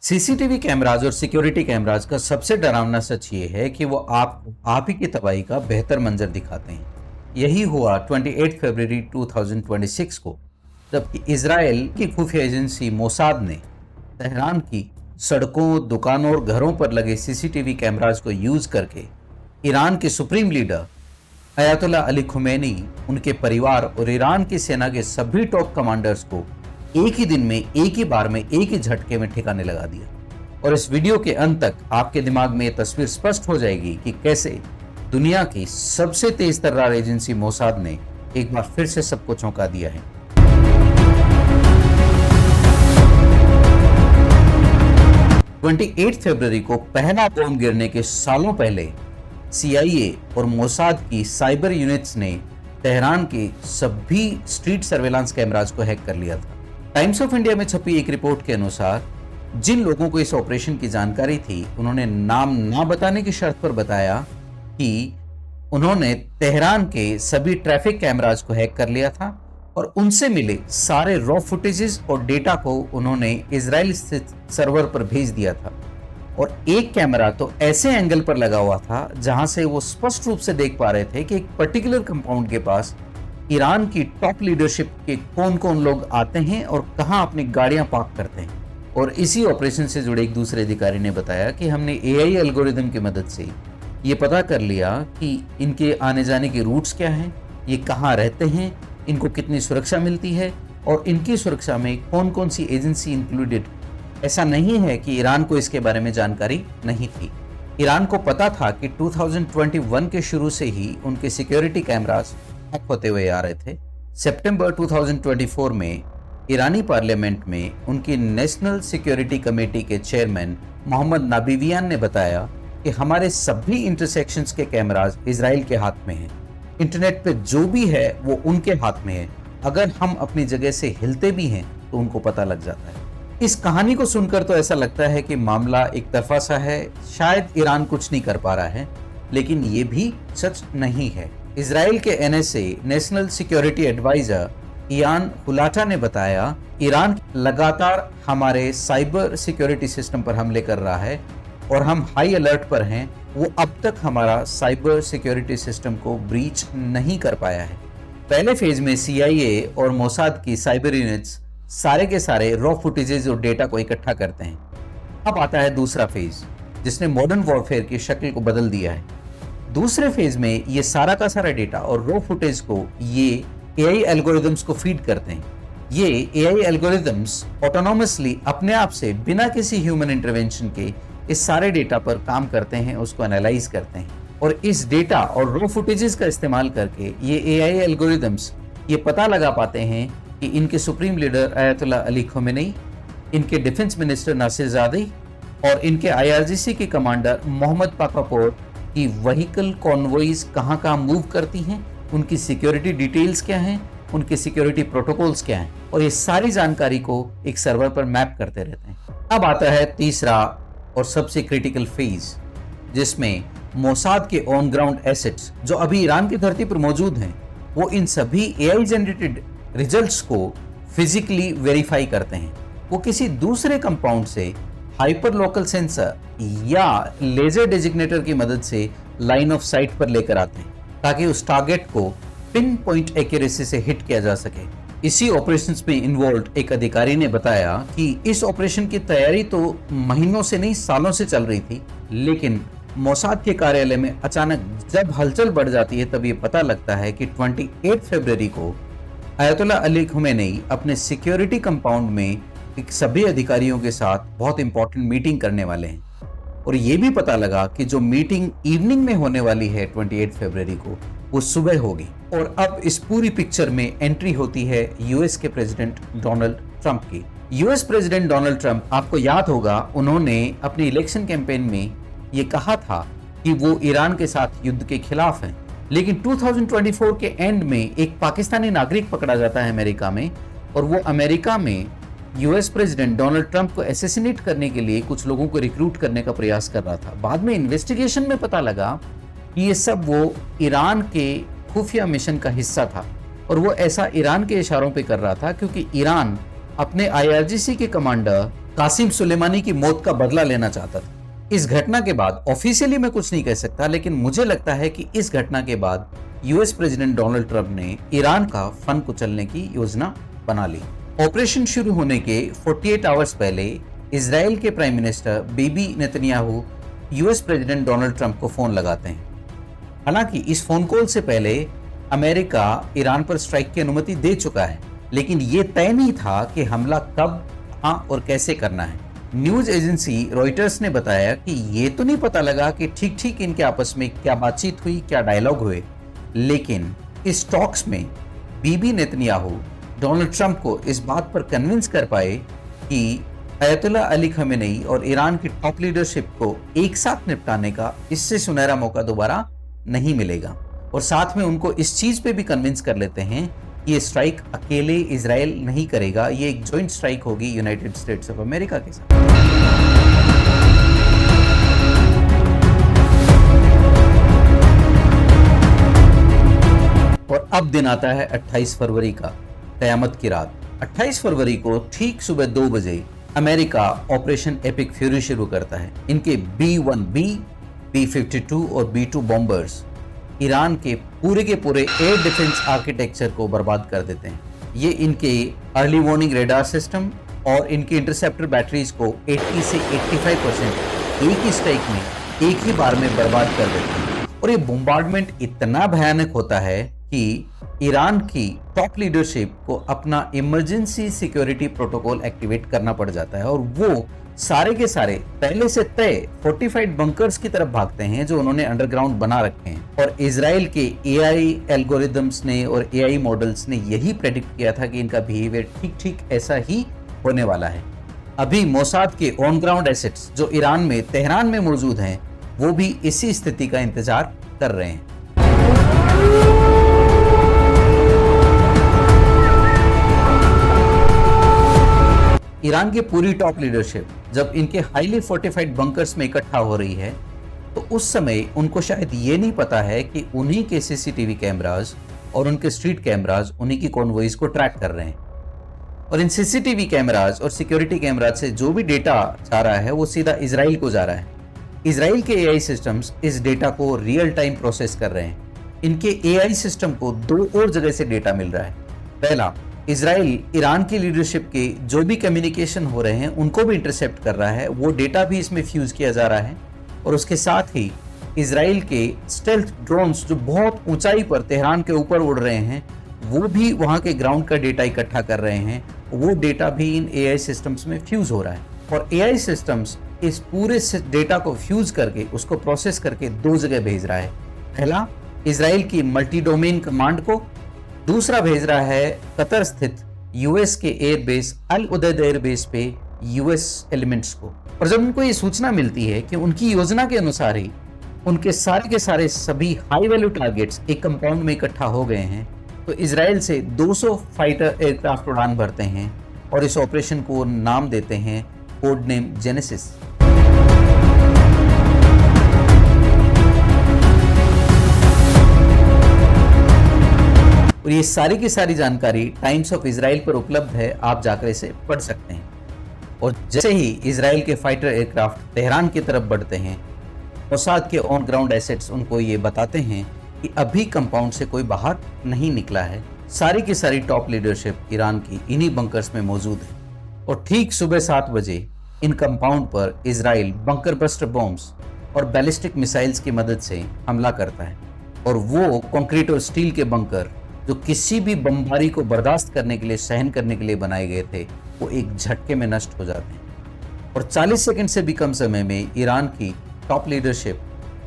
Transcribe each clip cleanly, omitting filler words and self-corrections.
CCTV cameras और security cameras का सबसे डरावना सच ये है कि वो आप ही की तबाही का बेहतर मंजर दिखाते हैं। यही हुआ 28 फरवरी 2026 को, जबकि इजराइल की खुफिया एजेंसी मोसाद ने तेहरान की सड़कों, दुकानों और घरों पर लगे सीसीटीवी कैमराज को यूज करके ईरान के supreme leader Ayatollah Ali Khomeini, उनके परिवार और ईरान की सेना के सभी टॉप कमांडर्स को एक ही दिन में, एक ही बार में, एक ही झटके में ठिकाने लगा दिया। और इस वीडियो के अंत तक आपके दिमाग में यह तस्वीर स्पष्ट हो जाएगी कि कैसे दुनिया की सबसे तेज तर्रार एजेंसी मोसाद ने एक बार फिर से सबको चौंका दिया है। फरवरी को पहला बॉम्ब गिरने के सालों पहले CIA और मोसाद की साइबर यूनिट्स ने तेहरान के सभी स्ट्रीट सर्वेलांस कैमराज को हैक कर लिया था। टाइम्स ऑफ इंडिया में छपी एक रिपोर्ट के अनुसार जिन लोगों को इस ऑपरेशन की जानकारी थी, उन्होंने नाम ना बताने की शर्त पर बताया कि उन्होंने तेहरान के सभी ट्रैफिक कैमराज को हैक कर लिया था और उनसे मिले सारे रॉ फुटेजेस और डेटा को उन्होंने इजराइल स्थित सर्वर पर भेज दिया था। और एक कैमरा तो ऐसे एंगल पर लगा हुआ था जहां से वो स्पष्ट रूप से देख पा रहे थे कि एक पर्टिकुलर कंपाउंड के पास ईरान की टॉप लीडरशिप के कौन कौन लोग आते हैं और कहां अपनी गाड़ियां पार्क करते हैं। और इसी ऑपरेशन से जुड़े एक दूसरे अधिकारी ने बताया कि हमने AI एल्गोरिदम की मदद से ये पता कर लिया कि इनके आने जाने के रूट्स क्या हैं, ये कहाँ रहते हैं, इनको कितनी सुरक्षा मिलती है और इनकी सुरक्षा में कौन कौन सी एजेंसी इंक्लूडेड। ऐसा नहीं है कि ईरान को इसके बारे में जानकारी नहीं थी। ईरान को पता था कि 2021 के शुरू से ही उनके सिक्योरिटी कैमरास हैक होते हुए आ रहे थे। सितंबर 2024 में ईरानी पार्लियामेंट में उनकी नेशनल सिक्योरिटी कमेटी के चेयरमैन मोहम्मद नाबीवियान ने बताया कि हमारे सभी इंटरसेक्शंस के कैमराज इजराइल के हाथ में हैं। इंटरनेट पे जो भी है वो उनके हाथ में है। अगर हम अपनी जगह से हिलते भी हैं तो उनको पता लग जाता है। इस कहानी को सुनकर तो ऐसा लगता है कि मामला एक तरफा सा है, शायद ईरान कुछ नहीं कर पा रहा है, लेकिन ये भी सच नहीं है। इजराइल के NSA national security adviser Eyal Hulata ने बताया, ईरान लगातार हमारे साइबर सिक्योरिटी सिस्टम पर हमले कर रहा है और हम हाई अलर्ट पर हैं। वो अब तक हमारा साइबर सिक्योरिटी सिस्टम को ब्रीच नहीं कर पाया है। पहले फेज में CIA और मोसाद की साइबर यूनिट्स सारे के सारे रॉ फुटेजेस और डेटा को इकट्ठा करते हैं। अब आता है दूसरा फेज, जिसने मॉडर्न वॉरफेयर की शक्ल को बदल दिया है। दूसरे फेज में ये सारा का सारा डेटा और रॉ फुटेज को ये AI एल्गोरिदम्स को फीड करते हैं। ये AI एल्गोरिदम्स ऑटोनोमसली अपने आप से बिना किसी ह्यूमन इंटरवेंशन के इस सारे डेटा पर काम करते हैं, उसको एनालाइज करते हैं और इस डेटा और रॉ फुटेजेस का इस्तेमाल करके ये AI एल्गोरिदम्स ये पता लगा पाते हैं कि इनके supreme leader Ayatollah Ali Khomeini, इनके डिफेंस मिनिस्टर नासिरजादी और इनके IRGC के कमांडर मोहम्मद पाकापोर की व्हीकल कॉन्वॉइज कहाँ मूव करती हैं, उनकी सिक्योरिटी डिटेल्स क्या हैं, उनके सिक्योरिटी प्रोटोकॉल्स क्या हैं, और ये सारी जानकारी को एक सर्वर पर मैप करते रहते हैं। अब आता है तीसरा और सबसे क्रिटिकल फेज, जिसमें मोसाद के ऑन ग्राउंड एसेट्स जो अभी ईरान की धरती पर मौजूद हैं, वो इन सभी AI जनरेटेड रिजल्ट्स को फिजिकली वेरीफाई करते हैं। वो किसी दूसरे कंपाउंड से हाइपर लोकल सेंसर या लेजर डेजिग्नेटर की मदद से लाइन ऑफ साइट पर लेकर आते हैं ताकि उस टारगेट को पिन पॉइंट एक्यूरेसी से हिट किया जा सके। इसी ऑपरेशंस में इन्वॉल्व एक अधिकारी ने बताया कि इस ऑपरेशन की तैयारी तो महीनों से नहीं, सालों से चल रही थी, लेकिन मोसाद के कार्यालय में अचानक जब हलचल बढ़ जाती है तब ये पता लगता है कि 28 फरवरी को अयातुल्ला अली खुमैनी अपने सिक्योरिटी कंपाउंड में एक सभी अधिकारियों के साथ बहुत इंपॉर्टेंट मीटिंग करने वाले हैं। और ये भी पता लगा कि जो मीटिंग इवनिंग में होने वाली है 28 फरवरी को, वो सुबह होगी। और अब इस पूरी पिक्चर में एंट्री होती है US के प्रेसिडेंट डोनाल्ड ट्रंप की। US प्रेसिडेंट डोनाल्ड ट्रंप, आपको याद होगा, उन्होंने अपनी इलेक्शन कैंपेन में ये कहा था कि वो ईरान के साथ युद्ध के खिलाफ हैं। लेकिन 2024 के एंड में एक पाकिस्तानी नागरिक पकड़ा जाता है अमेरिका में, और वो अमेरिका में US प्रेसिडेंट डोनाल्ड ट्रंप को असैसिनेट करने के लिए कुछ लोगों को रिक्रूट करने का प्रयास कर रहा था। बाद में इन्वेस्टिगेशन में पता लगा कि ये सब वो ईरान के खुफिया मिशन का हिस्सा था, और वो ऐसा ईरान के इशारों पे कर रहा था क्योंकि ईरान अपने IRGC के कमांडर कासिम सुलेमानी की मौत का बदला लेना चाहता था। इस घटना के बाद ऑफिशियली मैं कुछ नहीं कह सकता, लेकिन मुझे लगता है कि इस घटना के बाद यूएस प्रेसिडेंट डोनाल्ड ट्रंप ने ईरान का फन कुचलने की योजना बना ली। ऑपरेशन शुरू होने के 48 आवर्स पहले इजराइल के prime minister Bibi Netanyahu US president Donald Trump को फोन लगाते हैं। हालांकि इस फोन कॉल से पहले अमेरिका ईरान पर स्ट्राइक की अनुमति दे चुका है, लेकिन यह तय नहीं था कि हमला कब, कहां और कैसे करना है। न्यूज एजेंसी रॉयटर्स ने बताया कि ये तो नहीं पता लगा कि ठीक ठीक इनके आपस में क्या बातचीत हुई, क्या डायलॉग हुए, लेकिन इस टॉक्स में बीबी नेतन्याहू डोनाल्ड ट्रंप को इस बात पर कन्विंस कर पाए कि अयतुल्ला अली खमेनी और ईरान की टॉप लीडरशिप को एक साथ निपटाने का इससे सुनहरा मौका दोबारा नहीं मिलेगा। और साथ में उनको इस चीज पे भी कन्विंस कर लेते हैं कि ये स्ट्राइक अकेले इजराइल नहीं करेगा, ये एक जॉइंट स्ट्राइक होगी यूनाइटेड स्टेट्स ऑफ अमेरिका के साथ। और अब दिन आता है 28 फरवरी का, कयामत की रात। 28 फरवरी को ठीक सुबह 2 बजे अमेरिका ऑपरेशन एपिक फ्यूरी शुरू करता है। इनके B-1B, B-52 और B-2 बॉम्बर्स ईरान के पूरे एयर डिफेंस आर्किटेक्चर को बर्बाद कर देते हैं। ये इनके अर्ली वार्निंग रेडार सिस्टम और इनके इंटरसेप्टर बैटरीज को 80 से 85% एक ही स्ट्राइक में, एक ही बार में बर्बाद कर देते हैं। और ये बोम्बार्डमेंट इतना भयानक होता है कि ईरान की टॉप लीडरशिप को अपना इमरजेंसी सिक्योरिटी प्रोटोकॉल एक्टिवेट करना पड़ जाता है और वो सारे के सारे पहले से तय फोर्टिफाइड बंकर्स की तरफ भागते हैं जो उन्होंने अंडरग्राउंड बना रखे हैं। और इजराइल के एआई एल्गोरिदम्स ने और एआई मॉडल्स ने यही प्रेडिक्ट किया था कि इनका बिहेवियर ठीक ठीक ऐसा ही होने वाला है। अभी मोसाद के ऑन ग्राउंड एसेट्स जो ईरान में तेहरान में मौजूद हैं, वो भी इसी स्थिति का इंतजार कर रहे हैं। ईरान की पूरी टॉप लीडरशिप जब इनके हाईली फोर्टिफाइड बंकर्स में इकट्ठा हो रही है, तो उस समय उनको शायद ये नहीं पता है कि उन्हीं के सीसीटीवी कैमराज और उनके स्ट्रीट कैमराज उन्हीं की कॉन्वॉइज को ट्रैक कर रहे हैं। और इन सीसीटीवी कैमराज और सिक्योरिटी कैमराज से जो भी डेटा जा रहा है वो सीधा इजराइल को जा रहा है। इजराइल के एआई सिस्टम्स इस डेटा को रियल टाइम प्रोसेस कर रहे हैं। इनके एआई सिस्टम को 2 और जगह से डेटा मिल रहा है। पहला, इजराइल ईरान की लीडरशिप के जो भी कम्युनिकेशन हो रहे हैं उनको भी इंटरसेप्ट कर रहा है, वो डेटा भी इसमें फ्यूज किया जा रहा है। और उसके साथ ही इजराइल के स्टेल्थ ड्रोन्स जो बहुत ऊंचाई पर तेहरान के ऊपर उड़ रहे हैं, वो भी वहां के ग्राउंड का डेटा इकट्ठा कर रहे हैं। वो डेटा भी इन एआई सिस्टम्स में फ्यूज हो रहा है और एआई सिस्टम्स इस पूरे डेटा को फ्यूज करके उसको प्रोसेस करके 2 जगह भेज रहा है। पहला, इजराइल की मल्टी डोमेन कमांड को, दूसरा भेज रहा है कतर स्थित यूएस के एयरबेस अल उदैद एयरबेस पे यूएस एलिमेंट्स को। और जब उनको ये सूचना मिलती है कि उनकी योजना के अनुसार ही उनके सारे के सारे सभी हाई वैल्यू टारगेट्स एक कंपाउंड में इकट्ठा हो गए हैं, तो इजराइल से 200 फाइटर एयरक्राफ्ट उड़ान भरते हैं और इस ऑपरेशन को नाम देते हैं कोड नेम जेनेसिस। और ये सारी की सारी जानकारी टाइम्स ऑफ इजराइल पर उपलब्ध है, आप जाकर इसे पढ़ सकते हैं। और जैसे ही इजराइल के फाइटर एयरक्राफ्ट तेहरान की तरफ बढ़ते हैं, मोसाद के ऑन ग्राउंड एसेट्स उनको ये बताते हैं कि अभी कंपाउंड से कोई बाहर नहीं निकला है। सारी की सारी टॉप लीडरशिप ईरान की इन्हीं बंकर्स में मौजूद है। और ठीक सुबह 7 बजे इन कंपाउंड पर इजराइल बंकर बस्टर बॉम्ब्स और बैलिस्टिक मिसाइल्स की मदद से हमला करता है। और वो कंक्रीट और स्टील के बंकर जो किसी भी बमबारी को बर्दाश्त करने के लिए, सहन करने के लिए बनाए गए थे, वो एक झटके में नष्ट हो जाते हैं। और 40 सेकंड से भी कम समय में ईरान की टॉप लीडरशिप,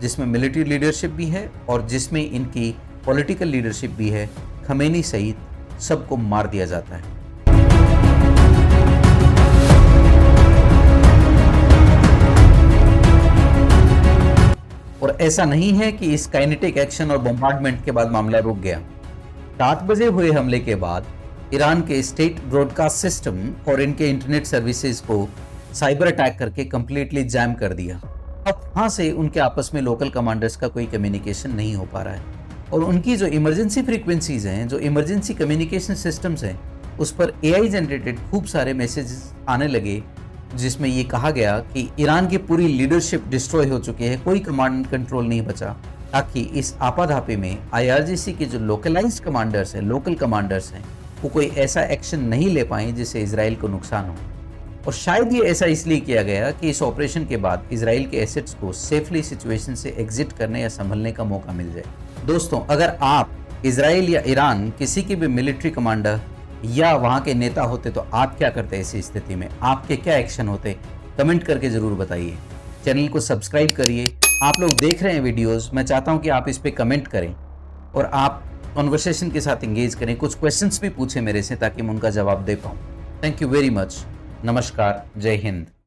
जिसमें मिलिट्री लीडरशिप भी है और जिसमें इनकी पॉलिटिकल लीडरशिप भी है, खमेनी सहित सबको मार दिया जाता है। और ऐसा नहीं है कि इस काइनेटिक एक्शन और बॉम्बार्डमेंट के बाद मामला रुक गया। 7 बजे हुए हमले के बाद ईरान के स्टेट ब्रॉडकास्ट सिस्टम और इनके इंटरनेट सर्विसेज को साइबर अटैक करके कंप्लीटली जैम कर दिया। अब वहाँ से उनके आपस में लोकल कमांडर्स का कोई कम्युनिकेशन नहीं हो पा रहा है और उनकी जो इमरजेंसी फ्रीक्वेंसीज हैं, जो इमरजेंसी कम्युनिकेशन सिस्टम्स हैं, उस पर एआई जनरेटेड खूब सारे मैसेजेस आने लगे जिसमें ये कहा गया कि ईरान की पूरी लीडरशिप डिस्ट्रॉय हो चुकी है, कोई कमांड कंट्रोल नहीं बचा, ताकि इस आपाधापी में आईआरजीसी के जो लोकलाइज्ड कमांडर्स हैं, लोकल कमांडर्स हैं, वो कोई ऐसा एक्शन नहीं ले पाए जिससे इजराइल को नुकसान हो। और शायद ये ऐसा इसलिए किया गया कि इस ऑपरेशन के बाद इजराइल के एसेट्स को सेफली सिचुएशन से एग्जिट करने या संभलने का मौका मिल जाए। दोस्तों, अगर आप इजराइल या ईरान किसी के भी मिलिट्री कमांडर या वहाँ के नेता होते तो आप क्या करते ऐसी स्थिति में, आपके क्या एक्शन होते, कमेंट करके ज़रूर बताइए। चैनल को सब्सक्राइब करिए। आप लोग देख रहे हैं वीडियोस, मैं चाहता हूँ कि आप इस पर कमेंट करें और आप कॉन्वर्सेशन के साथ इंगेज करें, कुछ क्वेश्चंस भी पूछें मेरे से ताकि मैं उनका जवाब दे पाऊँ। Thank you very much. नमस्कार, जय हिंद।